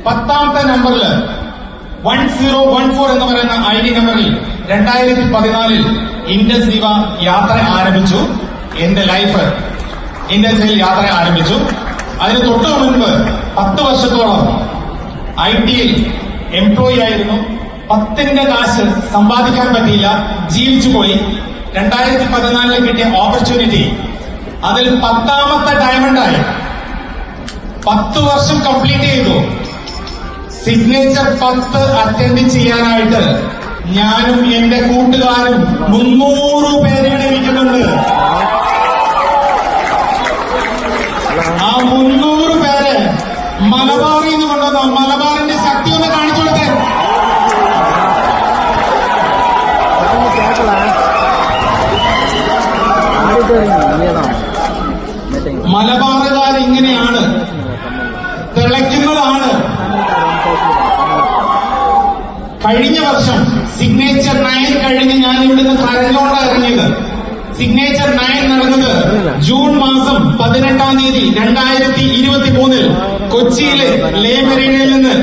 10ാമത്തെ നമ്പറിൽ 1014 എന്ന് പറയുന്ന ID നമ്പറിൽ 2014 ഇൻഡസ് വിവ യാത്ര ആരംഭിച്ചു. എന്റെ ലൈഫ് ഇൻഡസിൽ യാത്ര ആരംഭിച്ചു. അതിന് തൊട്ടു മുൻപ് 10 വർഷത്തോളം IT-യിൽ എംപ്ലോയി ആയിരുന്നു. 10ന്റെ കാശ് സമ്പാദിക്കാൻ പറ്റിയില്ല, ജീവിച്ചുപോയി. 2014 കിട്ടിയ ഓപ്പർച്യൂണിറ്റി, അതിൽ 10ാമത്തെ ഡയമണ്ടായി. 10 വർഷം കംപ്ലീറ്റ് ചെയ്തു. സിഗ്നേച്ചർ 10 അറ്റൻഡ് ചെയ്യാനായിട്ട് ഞാനും എന്റെ കൂട്ടുകാരും 300 പേരാണ് ഇരിക്കുന്നുണ്ട്. ആ 300 പേര് മലബാറിൽ നിന്ന് കൊണ്ടുവന്ന മലബാറിന്റെ ശക്തി ഒന്ന് കാണിച്ചു കൊടുത്തേ. മലബാറുകാർ ഇങ്ങനെയാണ്, തിളയ്ക്കുന്നതാണ്. കഴിഞ്ഞ വർഷം സിഗ്നേച്ചർ 9 കഴിഞ്ഞ് ഞാൻ ഇവിടുന്ന് കരഞ്ഞോണ്ടാണ് ഇറങ്ങിയത്. സിഗ്നേച്ചർ 9 നടന്നത് ജൂൺ മാസം 18-ാം തീയതി 2023 കൊച്ചിയിലെ ലേ മെറീനയിൽ നിന്ന്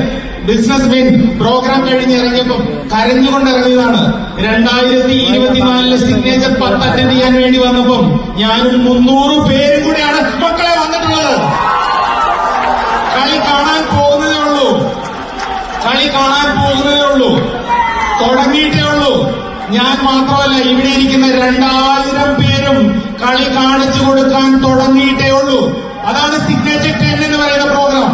ബിസിനസ് മെൻ പ്രോഗ്രാം കഴിഞ്ഞ് ഇറങ്ങിയപ്പോൾ കരഞ്ഞുകൊണ്ട് ഇറങ്ങിയതാണ്. 2024 സിഗ്നേച്ചർ 10 അറ്റൻഡ് ചെയ്യാൻ വേണ്ടി വന്നപ്പം ഞാനും 300 പേരും കൂടെയാണ് മക്കളെ വന്നിട്ടുള്ളത്. കളി കാണാൻ പോകുന്നതേ ഉള്ളൂ, കളി കാണാൻ പോകുന്നതേ ഉള്ളൂ, തുടങ്ങിയിട്ടേ ഉള്ളൂ. ഞാൻ മാത്രമല്ല, ഇവിടെ ഇരിക്കുന്ന 2000 പേരും കളി കാണിച്ചു കൊടുക്കാൻ തുടങ്ങിയിട്ടേ ഉള്ളൂ. അതാണ് സിഗ്നേച്ചർ 10 എന്ന് പറയുന്ന programme.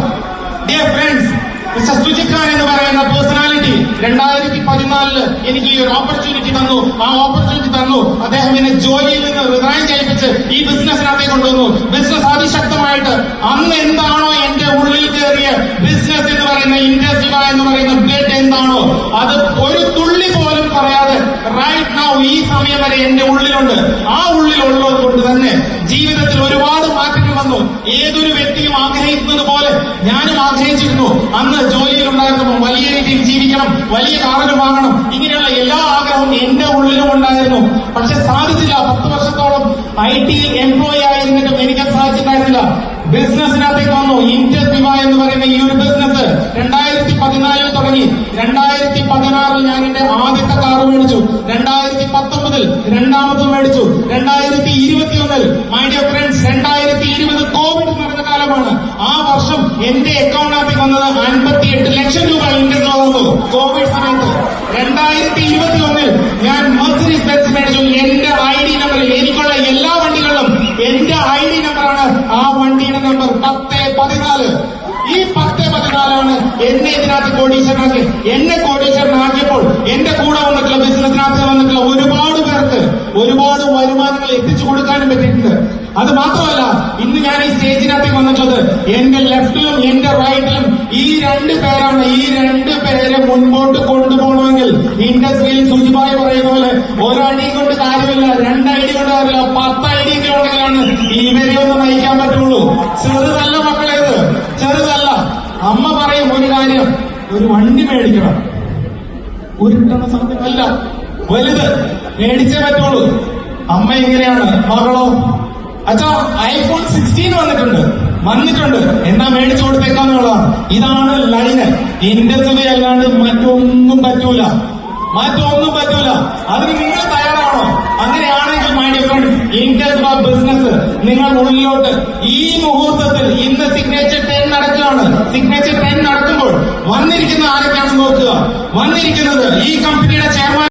Dear friends, mister Sujith Khan എന്ന് പറയുന്ന പേഴ്സണാലിറ്റി 2014 എനിക്ക് ഈ ഒരു ഓപ്പർച്യൂണിറ്റി തന്നു. ആ ഓപ്പർച്യൂണിറ്റി തന്നു. അദ്ദേഹം എന്നെ ജോലിയിൽ നിന്ന് റിസൈൻ ചെയ്യിപ്പിച്ച് ഈ ബിസിനസ്സിനകത്തേക്ക് കൊണ്ടുവന്നു. ബിസിനസ് അതിശക്തമായിട്ട് അന്ന് എന്താണോ എന്റെ ഉള്ളിൽ കയറിയ ബിസിനസ് എന്ന് പറയുന്ന ഇൻഡസ് വിവ എന്ന് പറയുന്ന ബ്ലഡ് എന്താണോ അത് ഒരു തുള്ളി പോലും പറയാതെ റൈറ്റ് നൗ ഈ സമയം വരെ എന്റെ ഉള്ളിലുണ്ട്. ആ ഉള്ളിലുള്ളത് കൊണ്ട് തന്നെ ജീവിതത്തിൽ ഒരുപാട് മാറ്റങ്ങൾ വന്നു. ഏതൊരു വ്യക്തിയും ആഗ്രഹിക്കുന്നത് പോലെ ഞാനും ആഗ്രഹിച്ചിരുന്നു. അന്ന് ജോലിയിലുണ്ടായിരുന്നപ്പോൾ വലിയ രീതിയിൽ ജീവിക്കണം, വലിയ കാറുകൾ വാങ്ങണം, ഇങ്ങനെയുള്ള എല്ലാ ആഗ്രഹവും എന്റെ ഉള്ളിലും ഉണ്ടായിരുന്നു. പക്ഷെ സാധിച്ചില്ല. 10 വർഷത്തോളം IT-യിൽ എംപ്ലോയി ആയിരുന്നിട്ടും എനിക്ക് സാധിച്ചിട്ടുണ്ടായിരുന്നില്ല. ബിസിനസിനകത്തേക്ക് വന്നു. ഇൻഡസ് വിവ എന്ന് പറയുന്ന ഈ ഒരു ബിസിനസ് 2014 തുടങ്ങി. 2016 ഞാൻ എന്റെ ആദ്യത്തെ കാറ് മേടിച്ചു. 2019 രണ്ടാമതും മേടിച്ചു. 2021 മൈ ഡിയർ ഫ്രണ്ട്സ് 2020 കോവിഡ് നടന്ന കാലമാണ്. ആ വർഷം എന്റെ അക്കൗണ്ടിനകത്തേക്ക് വന്നത് 58 ലക്ഷം രൂപ ഇൻഡസ് വന്നു കോവിഡ് സമയത്ത്. 2021 ഞാൻ മെർസിഡീസ് ബെൻസ് മേടിച്ചു. എന്റെ ID നമ്പറിൽ എനിക്കുള്ള എല്ലാ വണ്ടികളിലും എന്റെ ID നമ്പറാണ്. ആ വണ്ടിയുടെ നമ്പർ 1014. ഈ 1014 എന്നെ ഇതിനകത്ത് കോടീശ്വരനാക്കി. എന്നെ കോടീശ്വരനാക്കിയപ്പോൾ എന്റെ കൂടെ വന്നിട്ടുള്ള ബിസിനസ്സിനകത്ത് വന്നിട്ടുള്ള ഒരുപാട് പേർക്ക് ഒരുപാട് വരുമാനങ്ങൾ എത്തിച്ചു കൊടുക്കാനും പറ്റിയിട്ടുണ്ട്. അത് മാത്രമല്ല, ഇന്ന് ഞാൻ ഈ സ്റ്റേജിനകത്തേക്ക് വന്നിട്ടുള്ളത് എന്റെ ലെഫ്റ്റിലും എന്റെ റൈറ്റിലും ഈ 2 പേരാണ്. ഈ 2 പേരെ മുൻപോട്ട് കൊണ്ടുപോകണമെങ്കിൽ ഇൻഡസ്ട്രിയിൽ സുജിബായി പറയുന്ന പോലെ ഒരടി കൊണ്ട് കാര്യമില്ല, 2 ID കൊണ്ട് കാര്യമില്ല, 10 ID ഒക്കെ ഉണ്ടെങ്കിലാണ് ഇവരെ ഒന്ന് നയിക്കാൻ പറ്റുള്ളൂ. ചെറുതല്ല മക്കളേത്, ചെറുതല്ല. അമ്മ പറയും ഒരു കാര്യം, ഒരു വണ്ടി മേടിക്കണം, ഉരുട്ടണ സമയമല്ല, വലുത് മേടിച്ചേ പറ്റുള്ളൂ. അമ്മ എങ്ങനെയാണ്, മകളോ അച്ഛാ iPhone 16 വന്നിട്ടുണ്ട് എന്നാ മേടിച്ചു കൊടുത്തേക്കാന്നുള്ളതാണ്. ഇതാണ് ലൈന്. ഇൻഡസ് വിവ അല്ലാണ്ട് മറ്റൊന്നും പറ്റൂല. അതിന് നിങ്ങൾ തയ്യാറാണോ? അങ്ങനെയാണെങ്കിൽ മൈ ഡിയർ ഫ്രണ്ട്സ്, ഇൻഡസ് വിവ ബിസിനസ് നിങ്ങൾ ഉള്ളിലോട്ട് ഈ മുഹൂർത്തത്തിൽ ഇന്ന് സിഗ്നേച്ചർ 10 നടക്കുകയാണ്. സിഗ്നേച്ചർ 10 നടക്കുമ്പോൾ വന്നിരിക്കുന്ന ആരൊക്കെയാണെന്ന് നോക്കുക. വന്നിരിക്കുന്നത് ഈ കമ്പനിയുടെ ചെയർമാൻ